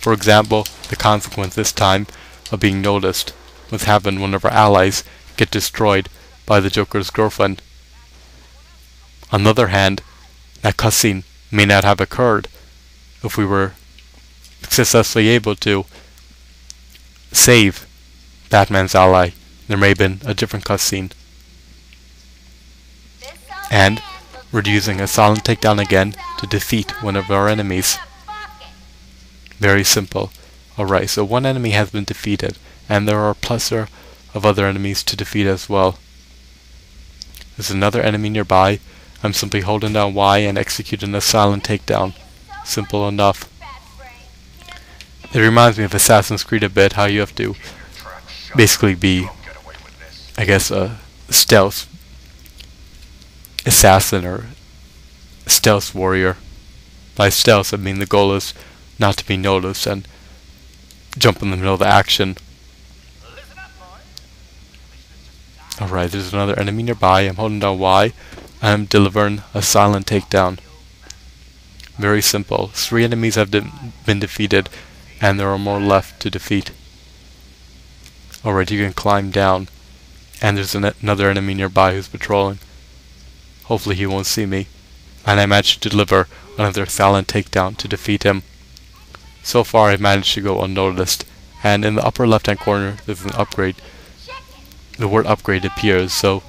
For example, the consequence this time of being noticed was having one of our allies get destroyed by the Joker's girlfriend. On the other hand, that cutscene may not have occurred if we were successfully able to save Batman's ally. There may have been a different cutscene. And we're using a silent takedown again to defeat one of our enemies. Very simple. Alright, so one enemy has been defeated, and there are a plethora of other enemies to defeat as well. There's another enemy nearby. I'm simply holding down Y and executing a silent takedown. Simple enough. It reminds me of Assassin's Creed a bit, how you have to basically be, I guess, a stealth assassin or stealth warrior. By stealth, I mean the goal is not to be noticed and jump in the middle of the action. Alright, there's another enemy nearby. I'm holding down Y. I'm delivering a silent takedown. Very simple. 3 enemies have been defeated, and there are more left to defeat. Alright, you can climb down, and there's another enemy nearby who's patrolling. Hopefully he won't see me. And I managed to deliver another silent takedown to defeat him. So far I've managed to go unnoticed, and in the upper left hand corner there's an upgrade. The word upgrade appears, so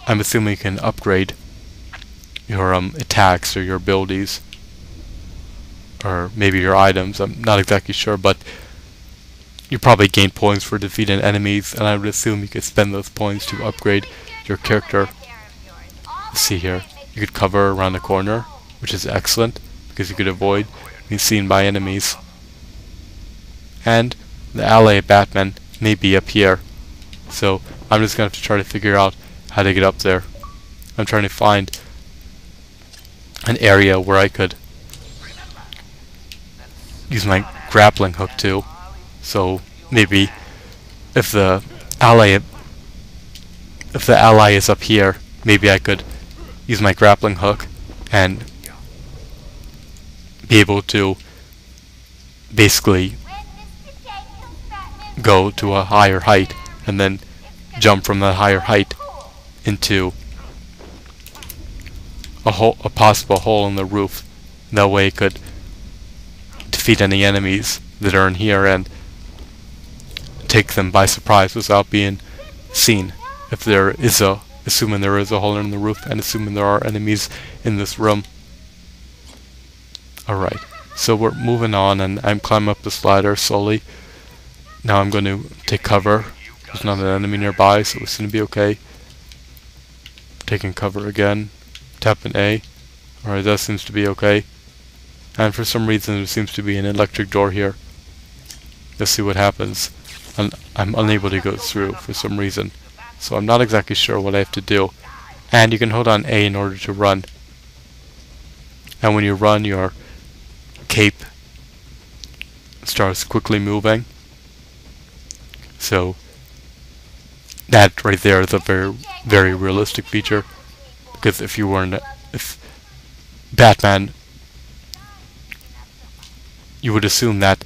I'm assuming you can upgrade your attacks or your abilities, or maybe your items. I'm not exactly sure, but you probably gain points for defeating enemies, and I would assume you could spend those points to upgrade your character. Let's see here. You could cover around the corner, which is excellent, because you could avoid being seen by enemies. And the ally of Batman may be up here, so I'm just going to have to try to figure out how to get up there. I'm trying to find an area where I could use my grappling hook too. So maybe if the ally is up here, maybe I could use my grappling hook and be able to basically go to a higher height and then jump from that higher height into a possible hole in the roof. That way I could defeat any enemies that are in here and take them by surprise without being seen. If there is assuming there is a hole in the roof and assuming there are enemies in this room. Alright, so we're moving on, and I'm climbing up the slider slowly. Now I'm going to take cover. There's not an enemy nearby, so it's going to be okay. Taking cover again. Tapping A. Alright, that seems to be okay. And for some reason there seems to be an electric door here. Let's see what happens. And I'm unable to go through for some reason. So I'm not exactly sure what I have to do. And you can hold on A in order to run. And when you run, your cape starts quickly moving. So that right there is a very, very realistic feature. Because if Batman, you would assume that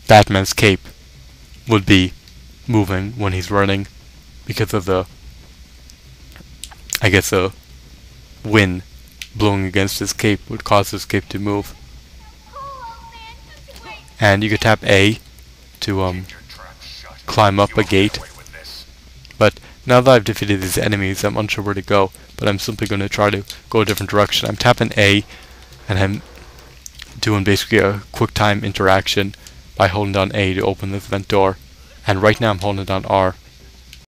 Batman's cape would be moving when he's running, because of the, I guess, the wind blowing against his cape would cause his cape to move. And you could tap A to climb up a gate. But now that I've defeated these enemies, I'm unsure where to go, but I'm simply going to try to go a different direction. I'm tapping A, and I'm doing basically a quick time interaction by holding down A to open this vent door. And right now I'm holding down R.